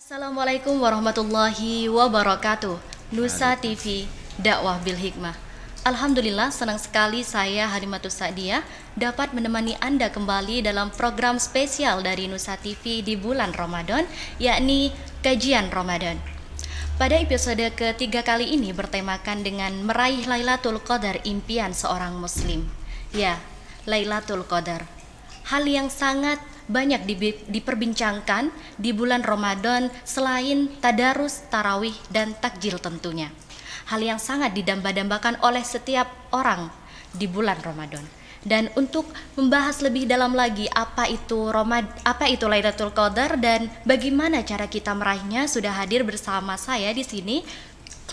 Assalamualaikum warahmatullahi wabarakatuh. Nusa TV, dakwah bil hikmah. Alhamdulillah, senang sekali saya Halimatus Sa'diyah dapat menemani Anda kembali dalam program spesial dari Nusa TV di bulan Ramadan, yakni Kajian Ramadan. Pada episode ketiga kali ini bertemakan dengan meraih Lailatul Qadar, impian seorang muslim. Ya, Lailatul Qadar, hal yang sangat banyak diperbincangkan di bulan Ramadan selain tadarus, tarawih, dan takjil tentunya. Hal yang sangat didamba-dambakan oleh setiap orang di bulan Ramadan. Dan untuk membahas lebih dalam lagi apa itu Lailatul Qadar dan bagaimana cara kita meraihnya, sudah hadir bersama saya di sini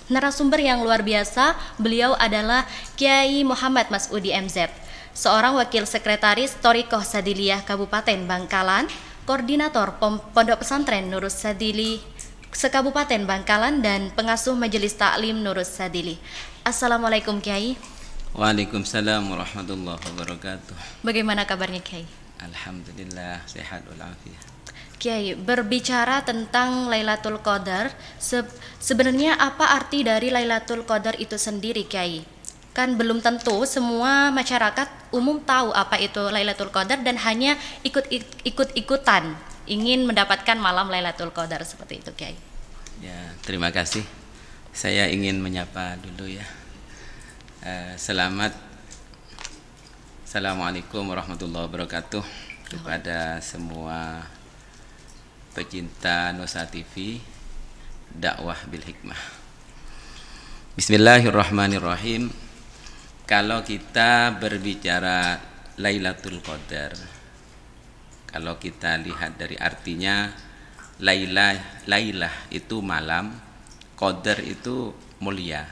narasumber yang luar biasa. Beliau adalah Kiai Muhammad Mas'udi MZ, seorang wakil sekretaris Thoriqoh Sadiliyah Kabupaten Bangkalan, koordinator Pondok Pesantren Nurus Sadili Sekabupaten Bangkalan, dan pengasuh Majelis Taklim Nurus Sadili. Assalamualaikum Kiai. Waalaikumsalam warahmatullahi wabarakatuh. Bagaimana kabarnya Kiai? Alhamdulillah, sehat walafiat. Kiai, berbicara tentang Lailatul Qadar, sebenarnya apa arti dari Lailatul Qadar itu sendiri Kiai? Kan belum tentu semua masyarakat umum tahu apa itu Lailatul Qadar dan hanya ikut-ikutan ingin mendapatkan malam Lailatul Qadar seperti itu Kiai. Ya, terima kasih. Saya ingin menyapa dulu ya. Assalamualaikum warahmatullahi wabarakatuh kepada semua pecinta Nusa TV, dakwah bil hikmah. Bismillahirrahmanirrahim. Kalau kita berbicara Lailatul Qadar, kalau kita lihat dari artinya, Lailah itu malam, Qadar itu mulia.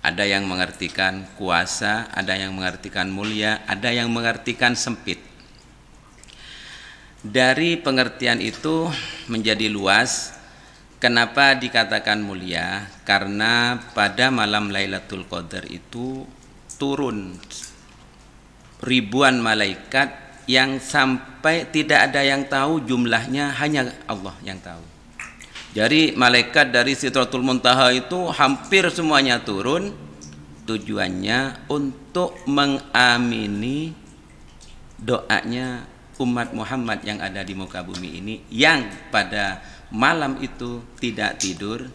Ada yang mengartikan kuasa, ada yang mengartikan mulia, ada yang mengartikan sempit. Dari pengertian itu menjadi luas. Kenapa dikatakan mulia? Karena pada malam Lailatul Qadar itu turun ribuan malaikat yang sampai tidak ada yang tahu jumlahnya, hanya Allah yang tahu. Jadi malaikat dari Sidratul Muntaha itu hampir semuanya turun, tujuannya untuk mengamini doanya umat Muhammad yang ada di muka bumi ini, yang pada malam itu tidak tidur,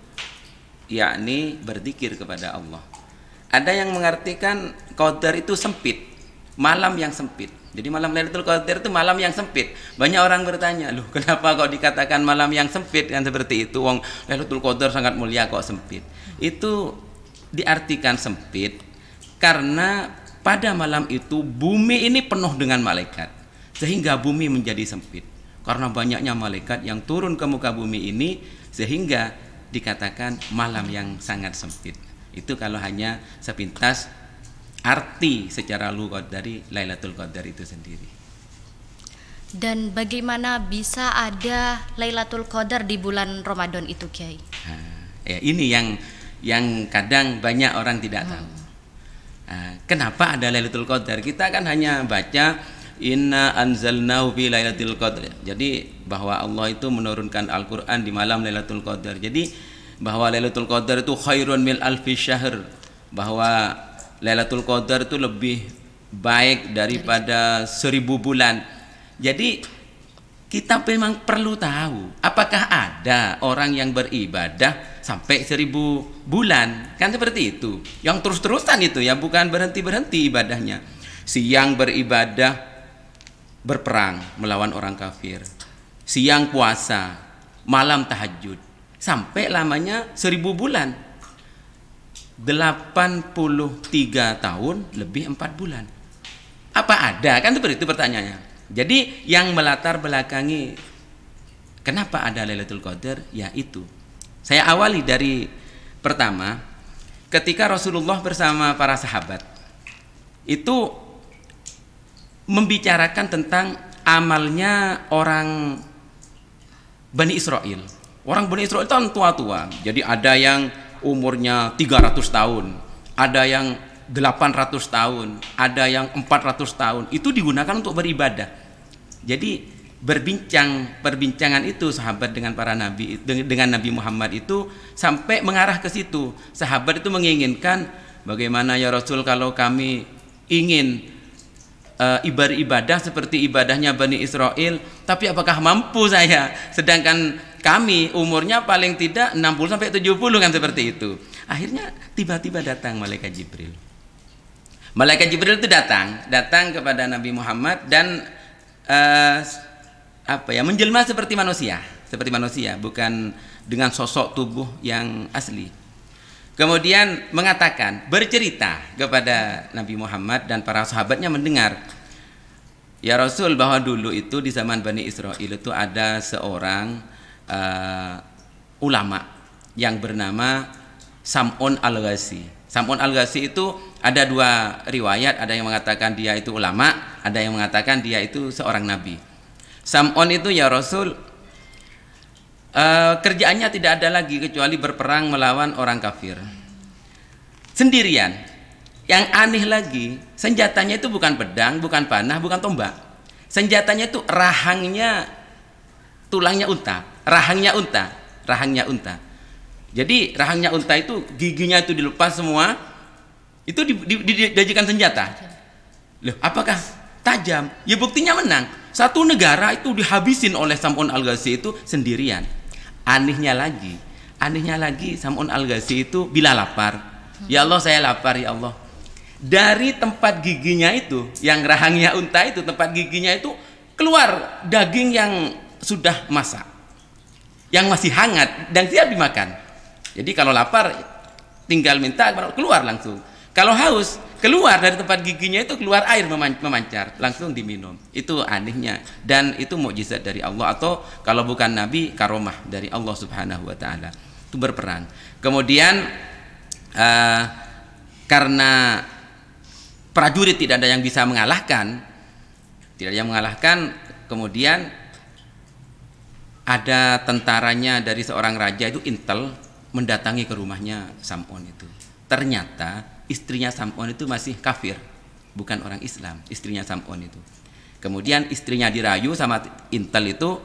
yakni berzikir kepada Allah. Ada yang mengartikan Qadar itu sempit, malam yang sempit. Jadi malam Lailatul Qadar itu malam yang sempit. Banyak orang bertanya, loh kenapa kok dikatakan malam yang sempit? Kan seperti itu, wong Lailatul Qadar sangat mulia kok sempit. Itu diartikan sempit karena pada malam itu bumi ini penuh dengan malaikat, sehingga bumi menjadi sempit. Karena banyaknya malaikat yang turun ke muka bumi ini, sehingga dikatakan malam yang sangat sempit. Itu kalau hanya sepintas arti secara lughat dari Lailatul Qadar itu sendiri. Dan bagaimana bisa ada Lailatul Qadar di bulan Ramadan itu Kiai? Ya, ini yang kadang banyak orang tidak tahu. Kenapa ada Lailatul Qadar? Kita kan hanya baca inna anzalnahu fi lailatul qadar. Jadi bahwa Allah itu menurunkan Al-Qur'an di malam Lailatul Qadar. Jadi bahwa Lailatul Qadar itu khairun min alfi syahr, bahwa Lailatul Qadar itu lebih baik daripada 1000 bulan. Jadi kita memang perlu tahu, apakah ada orang yang beribadah sampai 1000 bulan? Kan seperti itu. Yang terus-terusan itu ya, bukan berhenti-berhenti ibadahnya. Siang beribadah, berperang melawan orang kafir. Siang puasa, malam tahajud. Sampai lamanya 1000 bulan. 83 tahun lebih 4 bulan. Apa ada? Kan seperti itu pertanyaannya. Jadi yang melatar belakangi kenapa ada Lailatul Qadar, ya itu. Saya awali dari pertama, ketika Rasulullah bersama para sahabat itu membicarakan tentang amalnya orang Bani Israel. Orang Bani Israel itu kan tua-tua. Jadi ada yang umurnya 300 tahun, ada yang 800 tahun, ada yang 400 tahun. Itu digunakan untuk beribadah. Jadi perbincangan itu sahabat dengan para nabi, dengan Nabi Muhammad itu sampai mengarah ke situ. Sahabat itu menginginkan, bagaimana ya Rasul kalau kami ingin ibadah seperti ibadahnya Bani Israel, tapi apakah mampu saya? Sedangkan kami umurnya paling tidak 60 sampai 70 kan, seperti itu. Akhirnya tiba-tiba datang malaikat Jibril. Malaikat Jibril itu datang kepada Nabi Muhammad dan menjelma seperti manusia, bukan dengan sosok tubuh yang asli. Kemudian mengatakan, bercerita kepada Nabi Muhammad dan para sahabatnya mendengar, ya Rasul, bahwa dulu itu di zaman Bani Israel itu ada seorang ulama yang bernama Sam'un Al-Ghazi. Sam'un Al-Ghazi itu ada dua riwayat, ada yang mengatakan dia itu ulama, ada yang mengatakan dia itu seorang nabi. Sam'un itu, ya Rasul, kerjaannya tidak ada lagi kecuali berperang melawan orang kafir sendirian. Yang aneh lagi, senjatanya itu bukan pedang, bukan panah, bukan tombak. Senjatanya itu rahangnya tulangnya unta, rahangnya unta. Jadi rahangnya unta itu giginya itu dilepas semua, itu dijadikan senjata. Loh, apakah tajam? Ya buktinya menang. Satu negara itu dihabisin oleh Sam'un Al-Ghazi itu sendirian. Anehnya lagi Sam'un Al-Ghazi itu bila lapar, ya Allah saya lapar ya Allah, dari tempat giginya itu, yang rahangnya unta itu, tempat giginya itu keluar daging yang sudah masak, yang masih hangat dan siap dimakan. Jadi kalau lapar tinggal minta, keluar langsung. Kalau haus, keluar dari tempat giginya itu keluar air memancar, langsung diminum. Itu anehnya, dan itu mukjizat dari Allah, atau kalau bukan nabi, karomah dari Allah Subhanahu wa taala. Itu berperang. Kemudian karena prajurit tidak ada yang bisa mengalahkan, kemudian ada tentaranya dari seorang raja itu intel mendatangi ke rumahnya Sam'un itu. Ternyata istrinya Sam'un itu masih kafir, bukan orang Islam, istrinya Sam'un itu. Kemudian istrinya dirayu sama intel itu,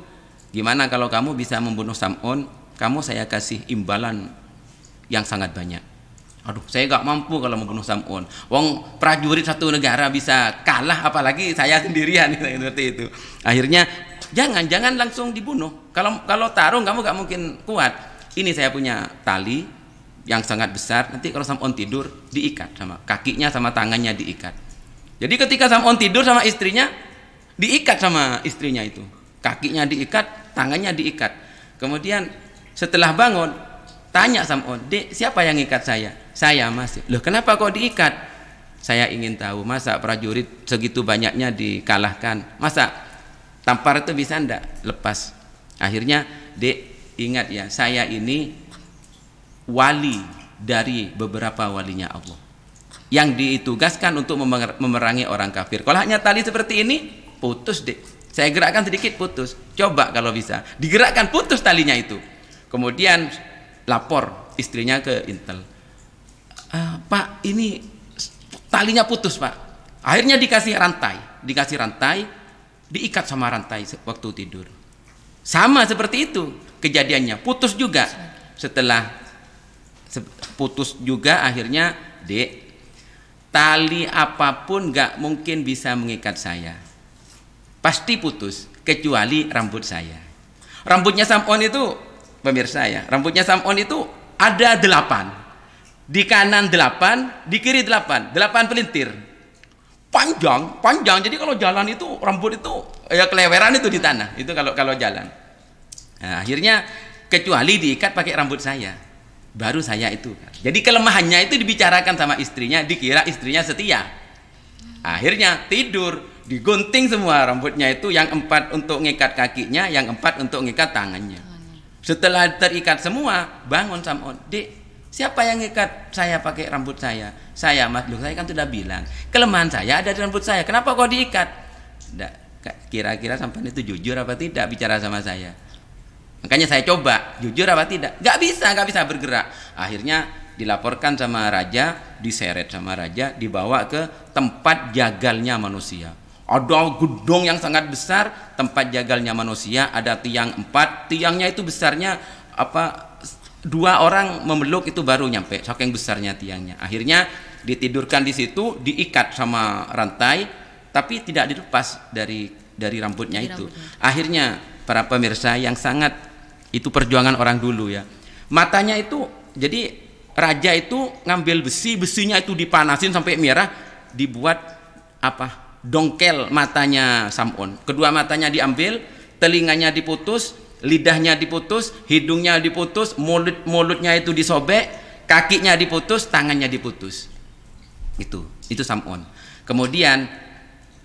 gimana kalau kamu bisa membunuh Sam'un, kamu saya kasih imbalan yang sangat banyak. Aduh, saya gak mampu kalau membunuh Sam'un. Wong prajurit satu negara bisa kalah, apalagi saya sendirian, seperti itu. Akhirnya jangan langsung dibunuh. Kalau tarung kamu gak mungkin kuat. Ini saya punya tali yang sangat besar, nanti kalau Sam'un tidur diikat sama kakinya sama tangannya diikat. Jadi ketika Sam'un tidur sama istrinya, diikat sama istrinya itu, kakinya diikat, tangannya diikat. Kemudian setelah bangun, tanya Sam'un, "Dek, siapa yang ikat saya?" "Saya, Mas." "Loh, kenapa kok diikat?" "Saya ingin tahu, masa prajurit segitu banyaknya dikalahkan, masa tampar itu bisa ndak lepas?" Akhirnya, "Dek, ingat ya, saya ini wali dari beberapa walinya Allah yang ditugaskan untuk memerangi orang kafir. Kalau hanya tali seperti ini, putus deh. Saya gerakkan sedikit, putus. Coba kalau bisa digerakkan, putus talinya itu." Kemudian lapor istrinya ke intel, "Pak, ini talinya putus, Pak." Akhirnya dikasih rantai, diikat sama rantai waktu tidur. Sama seperti itu kejadiannya, putus juga. Setelah putus juga, akhirnya, "Dek, tali apapun gak mungkin bisa mengikat saya, pasti putus kecuali rambut saya." Rambutnya Sam'un itu, pemirsa ya, rambutnya Sam'un itu ada 8, di kanan 8, di kiri 8 pelintir, panjang. Jadi kalau jalan itu rambut itu ya keleweran itu di tanah itu kalau jalan. Nah, akhirnya kecuali diikat pakai rambut saya, baru saya itu. Jadi kelemahannya itu dibicarakan sama istrinya, dikira istrinya setia. Akhirnya tidur, digunting semua rambutnya itu, yang 4 untuk ngikat kakinya, yang 4 untuk ngikat tangannya. Setelah terikat semua, bangun Sam'un, "Dek, siapa yang ngikat saya pakai rambut saya?" "Saya, Mas." "Loh, saya kan sudah bilang kelemahan saya ada di rambut saya, kenapa kok diikat?" Kira-kira sampai itu jujur apa tidak bicara sama saya? Makanya saya coba, jujur apa tidak? Gak bisa bergerak. Akhirnya dilaporkan sama raja, diseret sama raja, dibawa ke tempat jagalnya manusia. Ada gedung yang sangat besar, tempat jagalnya manusia, ada tiang 4, tiangnya itu besarnya apa 2 orang memeluk itu baru nyampe, saking besarnya tiangnya. Akhirnya ditidurkan di situ, diikat sama rantai, tapi tidak dilepas dari rambutnya itu. Akhirnya para pemirsa yang sangat, itu perjuangan orang dulu ya. Matanya itu, jadi raja itu ngambil besi, besinya itu dipanasin sampai merah, dibuat apa? Dongkel matanya Sam'un. Kedua matanya diambil, telinganya diputus, lidahnya diputus, hidungnya diputus, mulutnya itu disobek, kakinya diputus, tangannya diputus. Itu Sam'un. Kemudian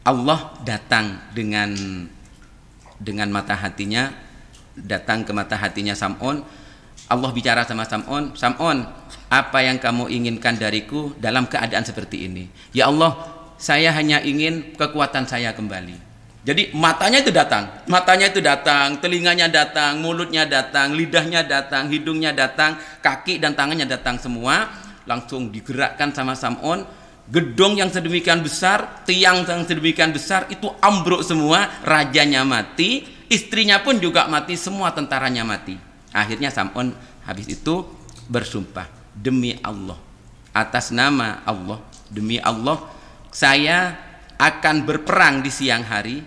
Allah datang dengan mata hatinya, datang ke mata hatinya Sam'un. Allah bicara sama Sam'un, Sam'un, apa yang kamu inginkan dariku dalam keadaan seperti ini? Ya Allah, saya hanya ingin kekuatan saya kembali. Jadi matanya itu datang, telinganya datang, mulutnya datang, lidahnya datang, hidungnya datang, kaki dan tangannya datang semua. Langsung digerakkan sama Sam'un. Gedung yang sedemikian besar, tiang yang sedemikian besar itu ambruk semua. Rajanya mati, istrinya pun juga mati, semua tentaranya mati. Akhirnya Sam'un habis itu bersumpah, demi Allah, atas nama Allah, demi Allah, saya akan berperang di siang hari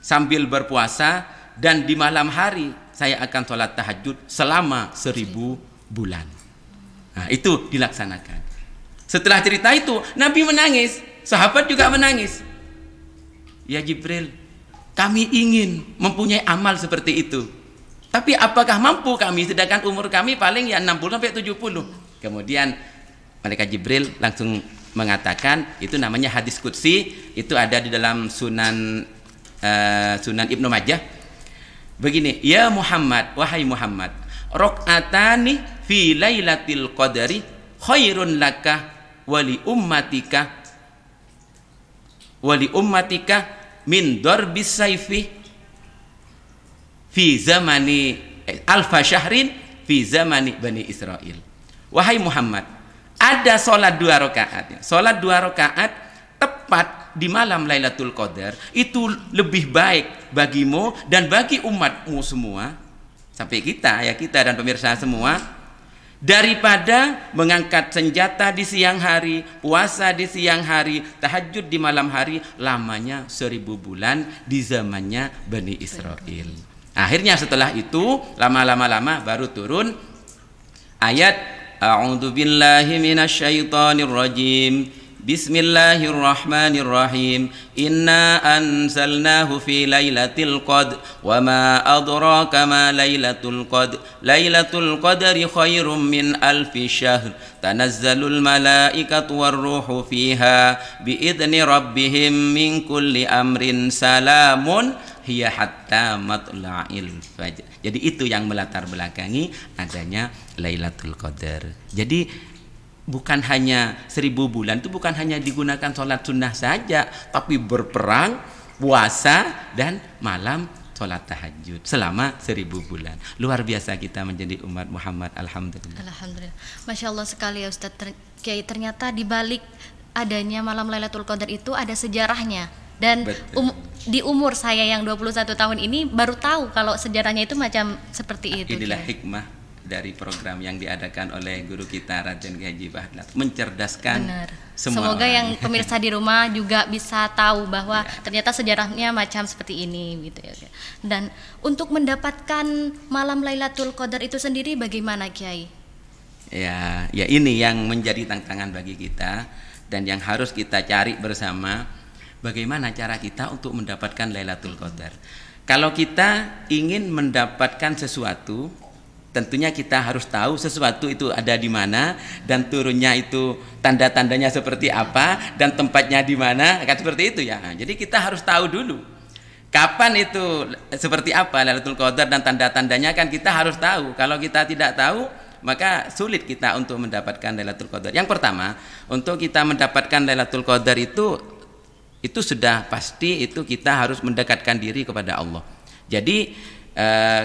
sambil berpuasa, dan di malam hari saya akan sholat tahajud selama 1000 bulan. Nah, itu dilaksanakan. Setelah cerita itu Nabi menangis, sahabat juga menangis. Ya Jibril, kami ingin mempunyai amal seperti itu, tapi apakah mampu kami, sedangkan umur kami paling ya 60 sampai 70. Kemudian malaikat Jibril langsung mengatakan, itu namanya hadis qudsi, itu ada di dalam Sunan Ibnu Majah. Begini, ya Muhammad, wahai Muhammad, raq'atani fi lailatul qadri khairun laka wali ummatika min darbis sayfi fi zamani alfa syahrin fi zamani Bani Israel. Wahai Muhammad, ada sholat 2 rakaat. Sholat 2 rakaat tepat di malam Lailatul Qadar itu lebih baik bagimu dan bagi umatmu semua, sampai kita dan pemirsa semua, daripada mengangkat senjata di siang hari, puasa di siang hari, tahajud di malam hari, lamanya 1000 bulan di zamannya Bani Israel. Akhirnya setelah itu lama-lama baru turun ayat A'udzu billahi minasyaitonir rajim. Bismillahirrahmanirrahim. Inna anzalnahu fi lailatul qadr wa ma adraka ma lailatul qadr. Lailatul qadri khairum min alfi syahr. Tanazzalul malaikatu warruhu fiha biidzni rabbihim min kulli amrin salamun hiya hatta matla'il fajr. Jadi itu yang melatar belakangi adanya Lailatul Qadar. Jadi bukan hanya 1000 bulan, itu bukan hanya digunakan sholat sunnah saja, tapi berperang, puasa, dan malam sholat tahajud selama 1000 bulan. Luar biasa kita menjadi umat Muhammad, alhamdulillah. Alhamdulillah. Masya Allah sekali ya Ustadz Kiai, ternyata di balik adanya malam Lailatul Qadar itu ada sejarahnya. Dan di umur saya yang 21 tahun ini baru tahu kalau sejarahnya itu macam seperti itu. Inilah hikmah dari program yang diadakan oleh guru kita Raden Haji Bahlat, mencerdaskan semua Semoga orang. yang pemirsa di rumah juga bisa tahu bahwa ternyata sejarahnya macam seperti ini gitu ya. Dan untuk mendapatkan malam Lailatul Qadar itu sendiri bagaimana Kiai? Ya ini yang menjadi tantangan bagi kita dan yang harus kita cari bersama. Bagaimana cara kita untuk mendapatkan Lailatul Qadar? Kalau kita ingin mendapatkan sesuatu, tentunya kita harus tahu sesuatu itu ada di mana dan turunnya itu tanda-tandanya seperti apa dan tempatnya di mana, kan seperti itu ya. Jadi kita harus tahu dulu kapan itu seperti apa Lailatul Qadar dan tanda-tandanya, kan kita harus tahu. Kalau kita tidak tahu, maka sulit kita untuk mendapatkan Lailatul Qadar. Yang pertama, untuk kita mendapatkan Lailatul Qadar itu sudah pasti itu kita harus mendekatkan diri kepada Allah. Jadi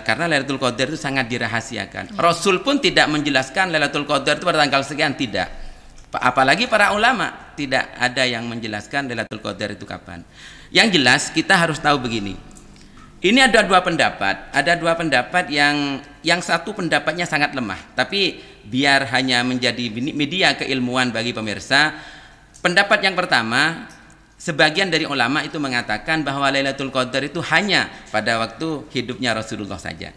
karena Lailatul Qadar itu sangat dirahasiakan. Rasul pun tidak menjelaskan Lailatul Qadar itu pada tanggal sekian, tidak. Apalagi para ulama tidak ada yang menjelaskan Lailatul Qadar itu kapan. Yang jelas kita harus tahu begini. Ini ada dua pendapat yang satu pendapatnya sangat lemah, tapi biar hanya menjadi media keilmuan bagi pemirsa. Pendapat yang pertama, sebagian dari ulama itu mengatakan bahwa Lailatul Qadar itu hanya pada waktu hidupnya Rasulullah saja.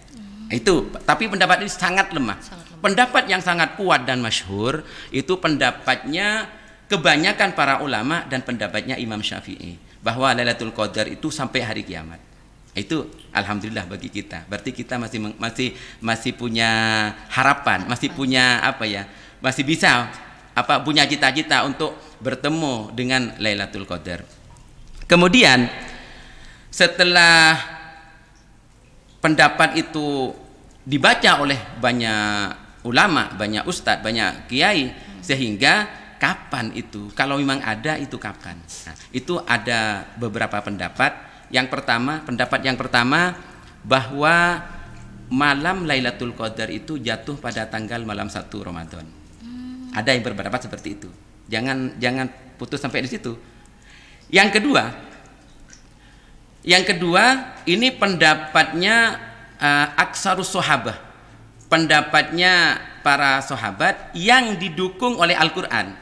Itu, tapi pendapat ini sangat lemah. Pendapat yang sangat kuat dan masyhur itu pendapatnya kebanyakan para ulama dan pendapatnya Imam Syafi'i, bahwa Lailatul Qadar itu sampai hari kiamat. Itu alhamdulillah bagi kita. Berarti kita masih punya harapan, masih punya masih bisa punya cita-cita untuk bertemu dengan Lailatul Qadar. Kemudian setelah pendapat itu dibaca oleh banyak ulama, banyak ustadz, banyak kiai, sehingga kapan itu? Kalau memang ada itu kapan? Nah, itu ada beberapa pendapat. Pendapat yang pertama bahwa malam Lailatul Qadar itu jatuh pada tanggal malam 1 Ramadan. Ada yang berpendapat seperti itu. Jangan putus sampai di situ. Yang kedua ini pendapatnya aksarus sahabah. Pendapatnya para sahabat yang didukung oleh Al-Qur'an.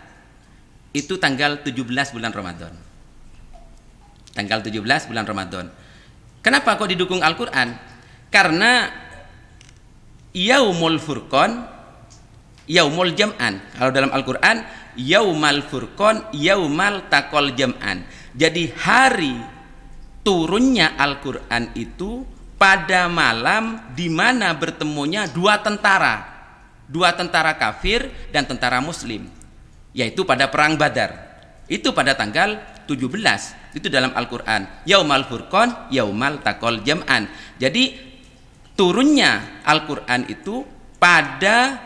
Itu tanggal 17 bulan Ramadan. Tanggal 17 bulan Ramadan. Kenapa kok didukung Al-Qur'an? Karena Yaumul Furqan, Yaumul Jam'an. Kalau dalam Al-Qur'an, Yaumal Furqan, Yaumal Taqal Jam'an. Jadi hari turunnya Al-Qur'an itu pada malam di mana bertemunya dua tentara kafir dan tentara muslim, yaitu pada perang Badar. Itu pada tanggal 17. Itu dalam Al-Qur'an. Yaumal Furqan, Yaumal Taqal Jam'an. Jadi turunnya Al-Qur'an itu pada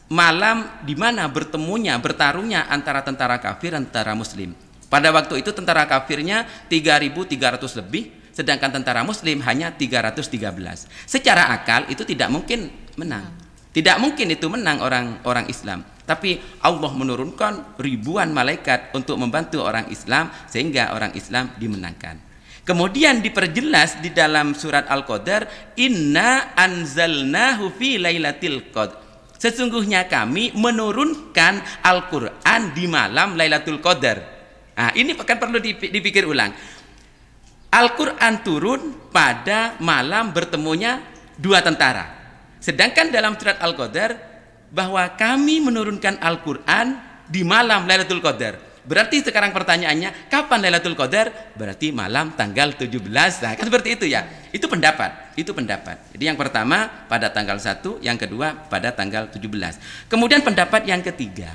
malam di mana bertarungnya antara tentara kafir dan tentara muslim. Pada waktu itu tentara kafirnya 3.300 lebih, sedangkan tentara muslim hanya 313. Secara akal itu tidak mungkin menang. Tidak mungkin itu menang orang Islam. Tapi Allah menurunkan ribuan malaikat untuk membantu orang Islam sehingga orang Islam dimenangkan. Kemudian diperjelas di dalam surat Al-Qadar, inna anzalnahu fi lailatul qadar. Sesungguhnya kami menurunkan Al-Qur'an di malam Lailatul Qadar. Nah, ini kan perlu dipikir ulang. Al-Qur'an turun pada malam bertemunya dua tentara. Sedangkan dalam surat Al-Qadar bahwa kami menurunkan Al-Qur'an di malam Lailatul Qadar. Berarti sekarang pertanyaannya, kapan Lailatul Qadar? Berarti malam tanggal 17. Nah, kan seperti itu ya. Itu pendapat. Jadi yang pertama pada tanggal 1, yang kedua pada tanggal 17. Kemudian pendapat yang ketiga.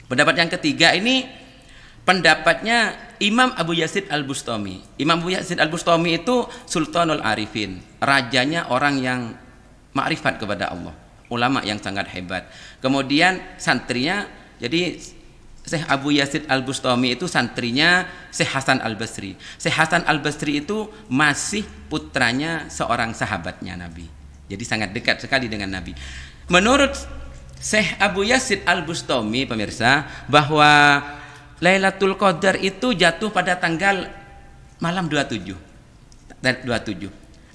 Pendapat yang ketiga ini pendapatnya Imam Abu Yazid Al-Bustami. Imam Abu Yazid Al-Bustami itu Sultanul Arifin, rajanya orang yang makrifat kepada Allah, ulama yang sangat hebat. Kemudian santrinya, jadi Syekh Abu Yazid Al-Bustami itu santrinya Syekh Hasan Al-Basri. Syekh Hasan Al-Basri itu masih putranya seorang sahabatnya Nabi. Jadi sangat dekat sekali dengan Nabi. Menurut Syekh Abu Yazid Al-Bustami, pemirsa, bahwa Lailatul Qadar itu jatuh pada tanggal malam 27.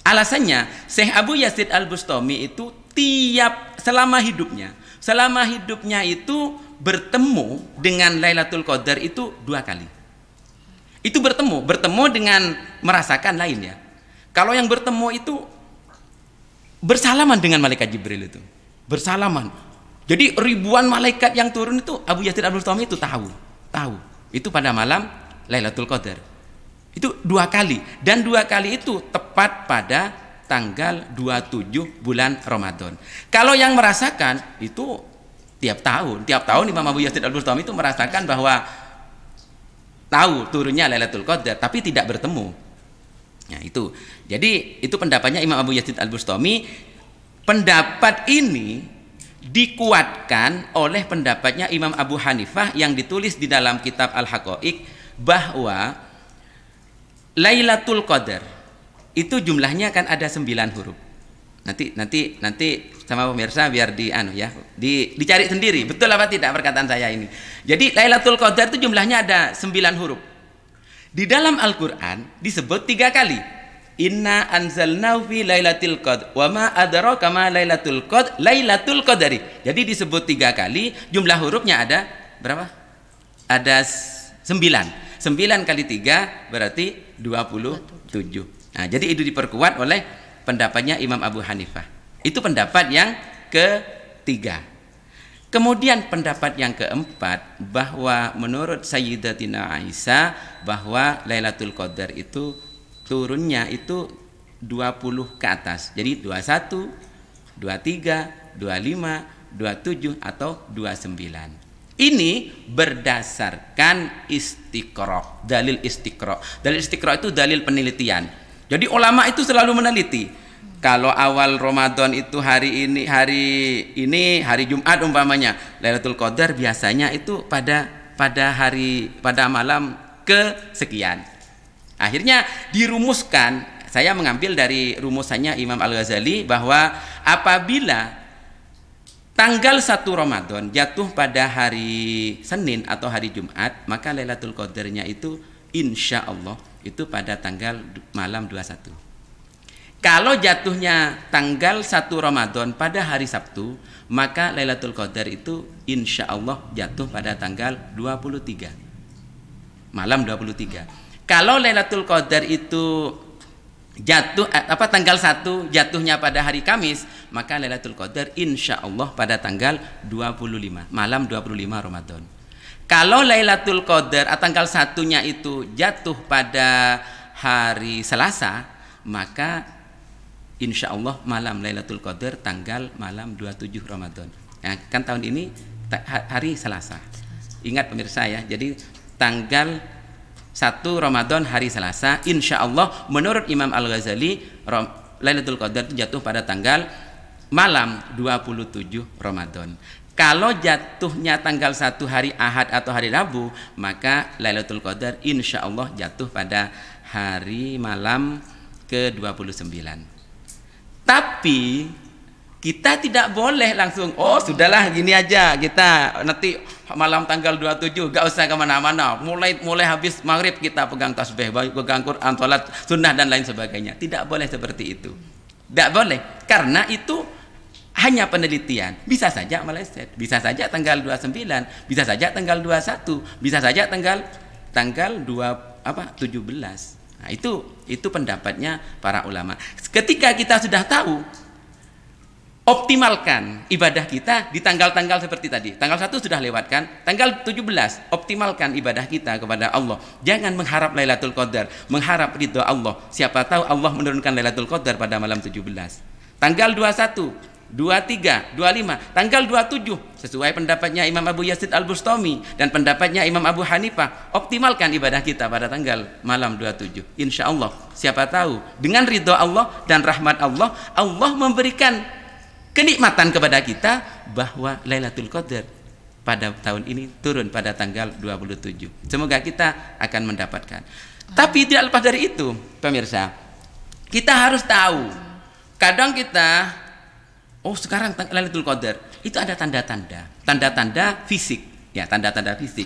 Alasannya Syekh Abu Yazid Al-Bustami itu selama hidupnya itu bertemu dengan Lailatul Qadar itu 2 kali. Itu bertemu dengan merasakan lain ya. Kalau yang bertemu itu bersalaman dengan malaikat Jibril itu. Bersalaman. Jadi ribuan malaikat yang turun itu Abu Yazid Al-Bustami itu tahu. Itu pada malam Lailatul Qadar. Itu 2 kali, dan 2 kali itu tepat pada tanggal 27 bulan Ramadan. Kalau yang merasakan itu tiap tahun Imam Abu Yazid Al-Bustami itu merasakan bahwa tahu turunnya Lailatul Qadar, tapi tidak bertemu. Nah, itu. Jadi itu pendapatnya Imam Abu Yazid Al-Bustami. Pendapat ini dikuatkan oleh pendapatnya Imam Abu Hanifah yang ditulis di dalam kitab Al-Haqaiq, bahwa Lailatul Qadar itu jumlahnya kan ada 9 huruf. Nanti sama pemirsa biar dicari sendiri betul apa tidak perkataan saya ini. Jadi Lailatul Qadar itu jumlahnya ada 9 huruf. Di dalam Al-Quran disebut 3 kali. Inna anzalnahu fi lailatul qadr wa ma adraka ma lailatul qadr lailatul qadri. Jadi disebut 3 kali, jumlah hurufnya ada berapa? Ada 9. 9 kali 3 berarti 27. Nah, jadi itu diperkuat oleh pendapatnya Imam Abu Hanifah. Itu pendapat yang ketiga. Kemudian pendapat yang keempat, bahwa menurut Sayyidatina Aisyah bahwa Lailatul Qadar itu turunnya itu 20 ke atas. Jadi 21, 23, 25, 27 atau 29. Ini berdasarkan istiqra, dalil istiqra. Dalil istiqra itu dalil penelitian. Jadi ulama itu selalu meneliti. Kalau awal Ramadan itu hari hari Jumat umpamanya, Lailatul Qadar biasanya itu pada malam kesekian. Akhirnya dirumuskan, saya mengambil dari rumusannya Imam Al-Ghazali, bahwa apabila tanggal 1 Ramadan jatuh pada hari Senin atau hari Jumat, maka Lailatul Qadarnya itu insya Allah itu pada tanggal malam 21. Kalau jatuhnya tanggal 1 Ramadan pada hari Sabtu, maka Lailatul Qadar itu insya Allah jatuh pada tanggal 23, malam 23. Kalau Lailatul Qadar itu jatuh tanggal 1 jatuhnya pada hari Kamis, maka Lailatul Qadar insya Allah pada tanggal 25, malam 25 Ramadan. Kalau Lailatul Qadar tanggal 1-nya itu jatuh pada hari Selasa, maka insya Allah malam Lailatul Qadar tanggal malam 27 Ramadan. Nah, kan tahun ini hari Selasa. Ingat pemirsa ya, jadi tanggal 1 Ramadan hari Selasa, insya Allah menurut Imam Al-Ghazali Lailatul Qadar itu jatuh pada tanggal malam 27 Ramadan. Kalau jatuhnya tanggal 1 hari Ahad atau hari Rabu, maka Lailatul Qadar insya Allah jatuh pada hari malam ke-29. Tapi kita tidak boleh langsung, oh sudahlah gini aja, kita nanti malam tanggal 27 gak usah kemana-mana, mulai habis maghrib kita pegang tasbih, pegang Quran, sholat sunnah dan lain sebagainya. Tidak boleh seperti itu, tidak boleh, karena itu hanya penelitian. Bisa saja meleset, bisa saja tanggal 29, bisa saja tanggal 21, bisa saja tanggal 17. Nah, itu pendapatnya para ulama. Ketika kita sudah tahu, optimalkan ibadah kita di tanggal-tanggal seperti tadi. Tanggal 1 sudah lewatkan, tanggal 17 optimalkan ibadah kita kepada Allah. Jangan mengharap Lailatul Qadar, mengharap ridha Allah. Siapa tahu Allah menurunkan Lailatul Qadar pada malam 17. Tanggal 21, 23, 25, tanggal 27 sesuai pendapatnya Imam Abu Yazid Al-Bustami dan pendapatnya Imam Abu Hanifah, optimalkan ibadah kita pada tanggal malam 27. Insya Allah, siapa tahu dengan ridha Allah dan rahmat Allah, Allah memberikan kenikmatan kepada kita bahwa Lailatul Qadar pada tahun ini turun pada tanggal 27. Semoga kita akan mendapatkan. Tapi tidak lepas dari itu, pemirsa, kita harus tahu, kadang kita, oh sekarang Lailatul Qadar itu ada tanda-tanda fisik, ya, tanda-tanda fisik.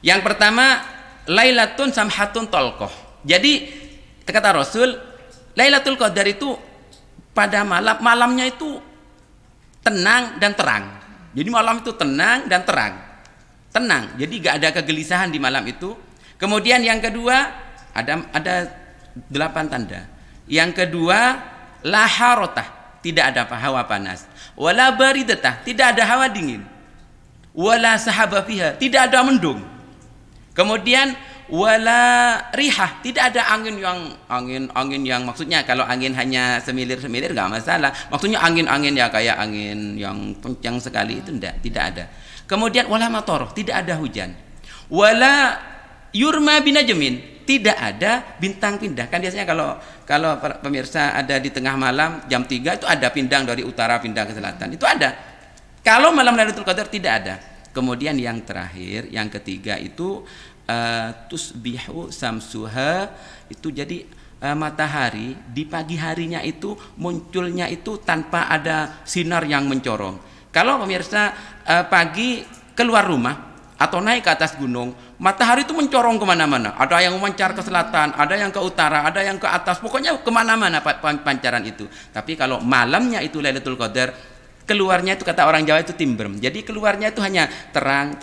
Yang pertama, Lailatun samhatun tolkoh. Jadi kata Rasul, Lailatul Qadar itu pada malamnya itu tenang dan terang. Jadi malam itu tenang dan tenang. Jadi gak ada kegelisahan di malam itu. Kemudian yang kedua ada 8 tanda. Yang kedua, la harotah, tidak ada hawa panas. Wala baridatah, tidak ada hawa dingin. Wala sahaba fiha, tidak ada mendung. Kemudian wala rihah, tidak ada angin yang maksudnya kalau angin hanya semilir-semilir enggak masalah. Maksudnya angin ya kayak angin yang kencang sekali itu tidak ada. Kemudian wala matoroh, tidak ada hujan. Wala yurma binajmin, tidak ada bintang pindah. Kan biasanya kalau pemirsa ada di tengah malam jam 3 itu ada pindang dari utara pindah ke selatan. Itu ada. Kalau malam Lailatul Qadar tidak ada. Kemudian yang terakhir, yang ketiga itu tusbihu samsuha, itu jadi matahari di pagi harinya itu munculnya itu tanpa ada sinar yang mencorong. Kalau pemirsa pagi keluar rumah, atau naik ke atas gunung, matahari itu mencorong kemana-mana. Ada yang memancar ke selatan, ada yang ke utara, ada yang ke atas, pokoknya kemana-mana pancaran itu. Tapi kalau malamnya itu Lailatul Qadar, keluarnya itu kata orang Jawa itu timbrem. Jadi keluarnya itu hanya terang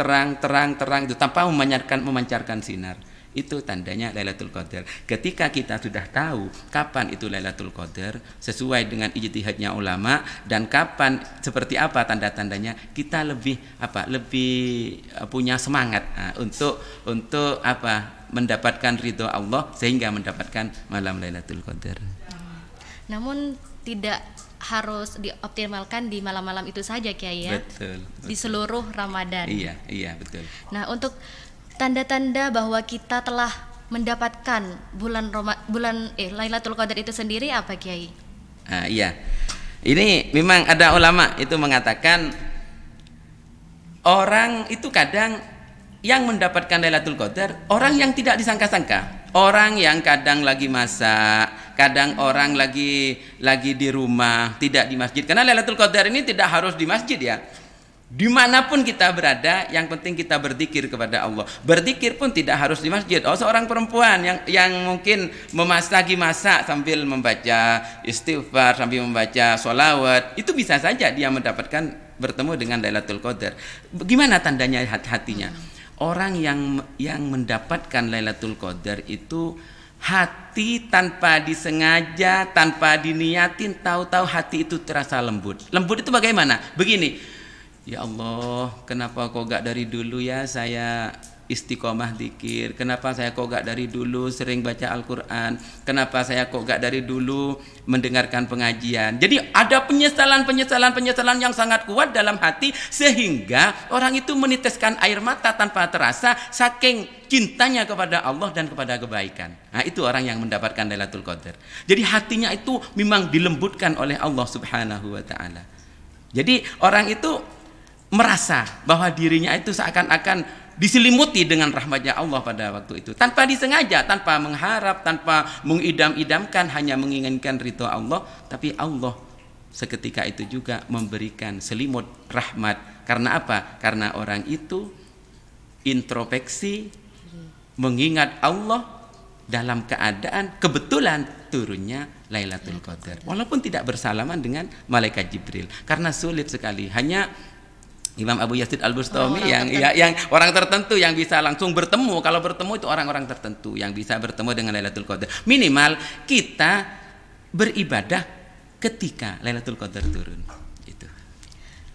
itu tanpa memancarkan sinar. Itu tandanya Lailatul Qadar. Ketika kita sudah tahu kapan itu Lailatul Qadar sesuai dengan ijtihadnya ulama dan kapan seperti apa tanda-tandanya, kita lebih punya semangat untuk mendapatkan ridho Allah sehingga mendapatkan malam Lailatul Qadar. Namun tidak harus dioptimalkan di malam-malam itu saja, Kiai ya. Betul. Di seluruh Ramadan. Iya, betul. Nah, untuk tanda-tanda bahwa kita telah mendapatkan bulan Lailatul Qadar itu sendiri apa, Kiai? Iya. Ini memang ada ulama itu mengatakan orang itu kadang yang mendapatkan Lailatul Qadar orang yang tidak disangka-sangka. Orang yang kadang lagi masak, kadang orang lagi di rumah, tidak di masjid. Karena Lailatul Qadar ini tidak harus di masjid ya. Dimanapun kita berada, yang penting kita berzikir kepada Allah. Berzikir pun tidak harus di masjid. Seorang perempuan yang mungkin masak sambil membaca istighfar, sambil membaca sholawat, itu bisa saja dia mendapatkan bertemu dengan Lailatul Qadar. Bagaimana tandanya hatinya? Orang yang mendapatkan Lailatul Qadar itu hati tanpa disengaja, tanpa diniatin, tahu-tahu hati itu terasa lembut. Lembut itu bagaimana? Begini. Ya Allah, kenapa kok gak dari dulu ya saya istiqomah dzikir? Kenapa saya kok gak dari dulu sering baca Al-Quran? Kenapa saya kok gak dari dulu mendengarkan pengajian? Jadi ada penyesalan yang sangat kuat dalam hati sehingga orang itu meneteskan air mata tanpa terasa saking cintanya kepada Allah dan kepada kebaikan. Nah, itu orang yang mendapatkan Lailatul Qadar. Jadi hatinya itu memang dilembutkan oleh Allah Subhanahu wa taala. Jadi orang itu merasa bahwa dirinya itu seakan-akan diselimuti dengan rahmatnya Allah pada waktu itu, tanpa disengaja, tanpa mengharap, tanpa mengidam-idamkan, hanya menginginkan ridho Allah, tapi Allah seketika itu juga memberikan selimut rahmat. Karena apa? Karena orang itu introspeksi, mengingat Allah dalam keadaan kebetulan turunnya Lailatul Qadar, walaupun tidak bersalaman dengan malaikat Jibril, karena sulit sekali. Hanya Imam Abu Yazid Al-Bustami yang orang tertentu yang bisa langsung bertemu. Kalau bertemu itu orang-orang tertentu yang bisa bertemu dengan Lailatul Qadar. Minimal kita beribadah ketika Lailatul Qadar turun. Itu.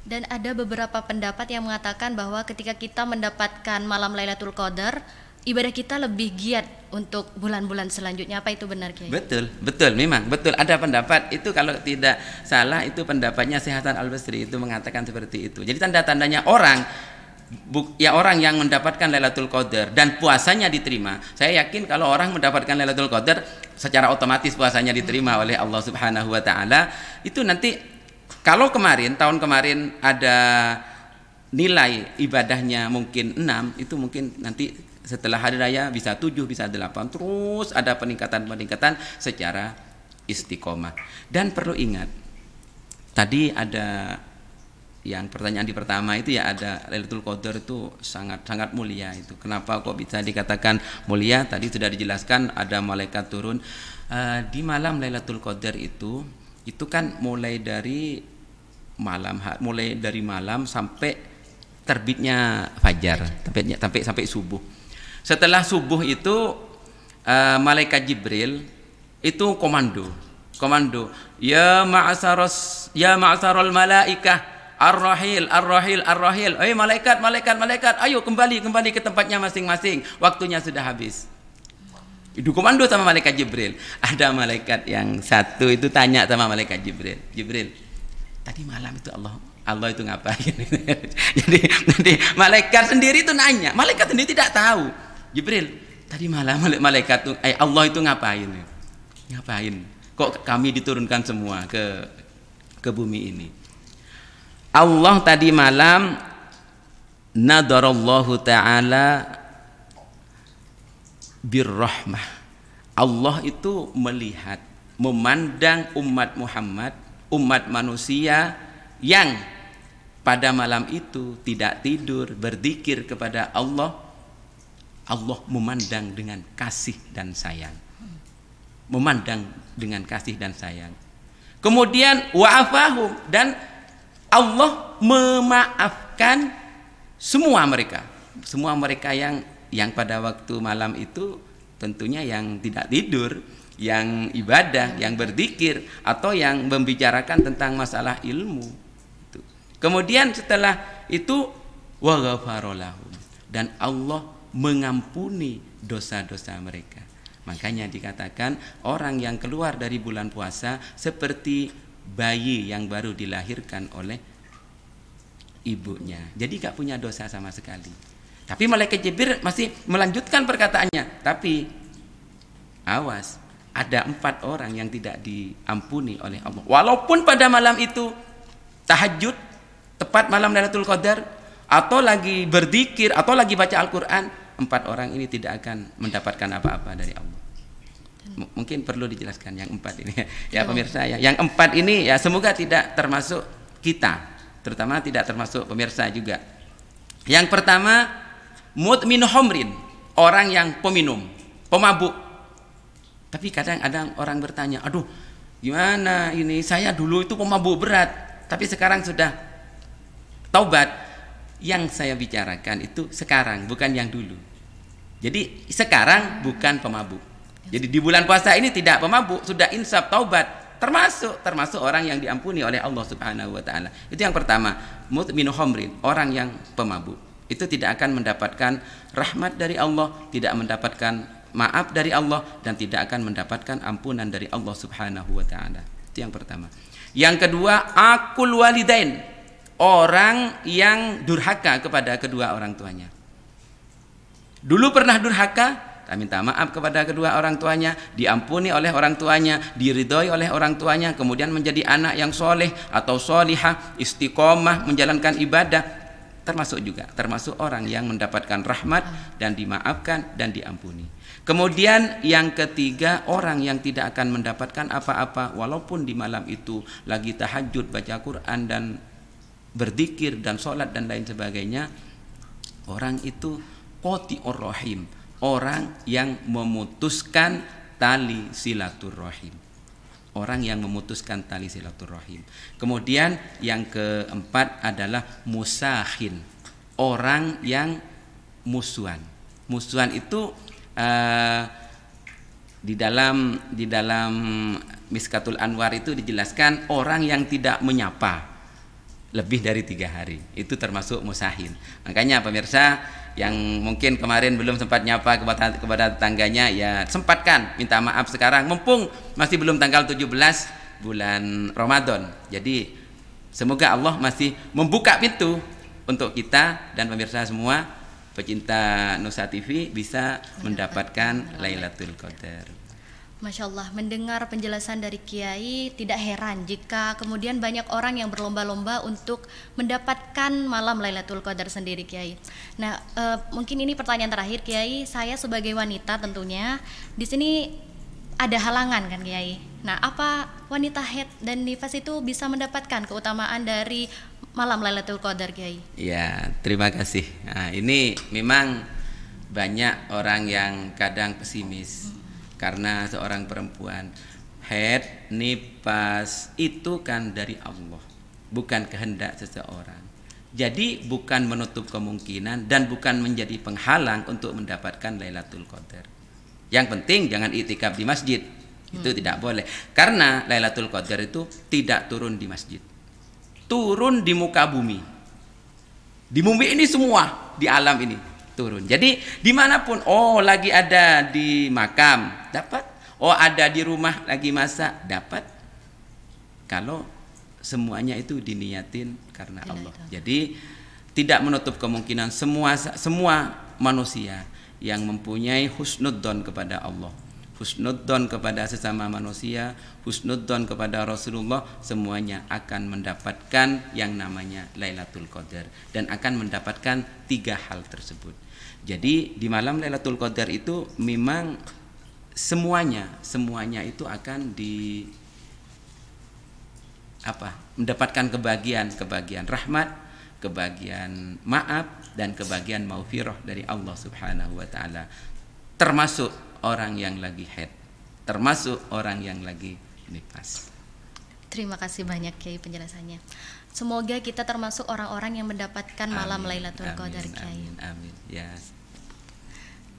Dan ada beberapa pendapat yang mengatakan bahwa ketika kita mendapatkan malam Lailatul Qadar, ibadah kita lebih giat untuk bulan-bulan selanjutnya. Apa itu benar, Kiai? Betul, memang betul. Ada pendapat itu, kalau tidak salah itu pendapatnya Syekh Hasan Al-Basri itu mengatakan seperti itu. Jadi tanda-tandanya orang yang mendapatkan Lailatul Qadar dan puasanya diterima. Saya yakin kalau orang mendapatkan Lailatul Qadar secara otomatis puasanya diterima oleh Allah Subhanahu wa taala. Itu nanti kalau tahun kemarin ada nilai ibadahnya mungkin 6, itu mungkin nanti setelah hari raya bisa 7, bisa 8, terus ada peningkatan secara istiqomah. Dan perlu ingat, tadi ada yang pertanyaan di pertama itu ya, ada Lailatul Qadar itu sangat mulia itu. Kenapa kok bisa dikatakan mulia? Tadi sudah dijelaskan ada malaikat turun di malam Lailatul Qadar itu kan mulai dari malam sampai terbitnya fajar, sampai subuh. Setelah subuh itu malaikat Jibril itu komando. Ya ma'asarul malaikah ar-rahil. Malaikat, ayo kembali ke tempatnya masing-masing. Waktunya sudah habis. Itu komando sama malaikat Jibril. Ada malaikat yang satu itu tanya sama malaikat Jibril, tadi malam itu Allah itu ngapain? Jadi malaikat sendiri itu nanya, malaikat sendiri tidak tahu. Jibril, tadi malam Allah itu ngapain? Kok kami diturunkan semua ke bumi ini? Allah tadi malam nadarallahu ta'ala birrahmah. Allah itu melihat, memandang umat Muhammad, umat manusia yang pada malam itu tidak tidur, berzikir kepada Allah, Allah memandang dengan kasih dan sayang. Memandang dengan kasih dan sayang. Kemudian wa'afahum, dan Allah memaafkan semua mereka yang pada waktu malam itu tentunya yang tidak tidur, yang ibadah, yang berzikir, atau yang membicarakan tentang masalah ilmu. Kemudian setelah itu wa ghafara lahum, dan Allah mengampuni dosa-dosa mereka. Makanya dikatakan orang yang keluar dari bulan puasa seperti bayi yang baru dilahirkan oleh ibunya. Jadi gak punya dosa sama sekali. Tapi malaikat Jibril masih melanjutkan perkataannya. Tapi awas, ada 4 orang yang tidak diampuni oleh Allah. Walaupun pada malam itu tahajud, tepat malam Lailatul Qadar, atau lagi berzikir, atau lagi baca Al-Quran, 4 orang ini tidak akan mendapatkan apa-apa dari Allah. Mungkin perlu dijelaskan yang 4 ini ya pemirsa ya. Yang 4 ini ya semoga tidak termasuk kita, terutama tidak termasuk pemirsa juga. Yang pertama, mudmin homrin, orang yang peminum, pemabuk. Tapi kadang ada orang bertanya, aduh gimana ini, saya dulu itu pemabuk berat, tapi sekarang sudah taubat. Yang saya bicarakan itu sekarang, bukan yang dulu. Jadi sekarang bukan pemabuk. Jadi di bulan puasa ini tidak pemabuk, sudah insaf taubat, termasuk orang yang diampuni oleh Allah Subhanahu wa taala. Itu yang pertama, mudminu khamrin, orang yang pemabuk. Itu tidak akan mendapatkan rahmat dari Allah, tidak mendapatkan maaf dari Allah, dan tidak akan mendapatkan ampunan dari Allah Subhanahu wa taala. Itu yang pertama. Yang kedua, akul walidain, orang yang durhaka kepada kedua orang tuanya. Dulu pernah durhaka, minta maaf kepada kedua orang tuanya, diampuni oleh orang tuanya, diridhoi oleh orang tuanya, kemudian menjadi anak yang soleh atau solihah, istiqomah menjalankan ibadah, termasuk orang yang mendapatkan rahmat dan dimaafkan dan diampuni. Kemudian yang ketiga, orang yang tidak akan mendapatkan apa-apa walaupun di malam itu lagi tahajud, baca Quran dan berzikir dan sholat dan lain sebagainya. Orang itu qati'ur rahim, orang yang memutuskan tali silaturahim. Orang yang memutuskan tali silaturahim. Kemudian yang keempat adalah musahin, orang yang musuhan. Musuhan itu di dalam Miskatul Anwar itu dijelaskan orang yang tidak menyapa lebih dari 3 hari, itu termasuk musahin. Makanya pemirsa yang mungkin kemarin belum sempat nyapa kepada tetangganya, ya sempatkan minta maaf sekarang, mumpung masih belum tanggal 17 bulan Ramadan. Jadi semoga Allah masih membuka pintu untuk kita dan pemirsa semua pecinta Nusa TV bisa mendapatkan Lailatul Qadar. Masya Allah, mendengar penjelasan dari Kiai tidak heran jika kemudian banyak orang yang berlomba-lomba untuk mendapatkan malam Lailatul Qadar sendiri, Kiai. Nah, mungkin ini pertanyaan terakhir, Kiai. Saya sebagai wanita tentunya di sini ada halangan kan, Kiai. Nah, apa wanita haid dan nifas itu bisa mendapatkan keutamaan dari malam Lailatul Qadar, Kiai? Ya, terima kasih. Nah, ini memang banyak orang yang kadang pesimis. Karena seorang perempuan haid, nifas itu kan dari Allah, bukan kehendak seseorang. Jadi bukan menutup kemungkinan dan bukan menjadi penghalang untuk mendapatkan Lailatul Qadar. Yang penting jangan itikaf di masjid, itu tidak boleh. Karena Lailatul Qadar itu tidak turun di masjid, turun di muka bumi. Di bumi ini semua, di alam ini turun. Jadi dimanapun, lagi ada di makam dapat, ada di rumah lagi masak dapat, kalau semuanya itu diniatin karena Allah. Jadi tidak menutup kemungkinan semua manusia yang mempunyai husnudzon kepada Allah, husnudzon kepada sesama manusia, husnudzon kepada Rasulullah, semuanya akan mendapatkan yang namanya Lailatul Qadar dan akan mendapatkan 3 hal tersebut. Jadi di malam Lailatul Qadar itu memang semuanya itu akan mendapatkan kebahagiaan rahmat, kebahagiaan maaf dan kebahagiaan maufirah dari Allah Subhanahu wa taala. Termasuk orang yang lagi haid, termasuk orang yang lagi nifas. Terima kasih banyak Kiai penjelasannya. Semoga kita termasuk orang-orang yang mendapatkan malam Lailatul Qadar, Kiai. Amin. Ya.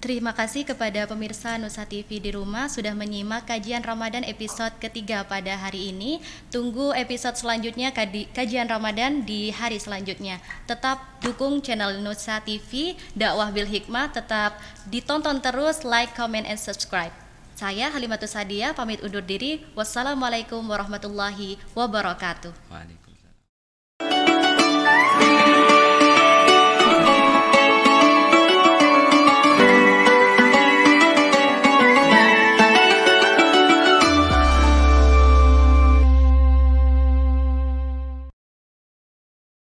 Terima kasih kepada pemirsa Nusa TV di rumah sudah menyimak kajian Ramadan episode ketiga pada hari ini. Tunggu episode selanjutnya kajian Ramadan di hari selanjutnya. Tetap dukung channel Nusa TV Dakwah Bil Hikmah, tetap ditonton terus, like, comment, and subscribe. Saya Halimatus Sadia pamit undur diri. Wassalamualaikum warahmatullahi wabarakatuh. Waalaikumsalam.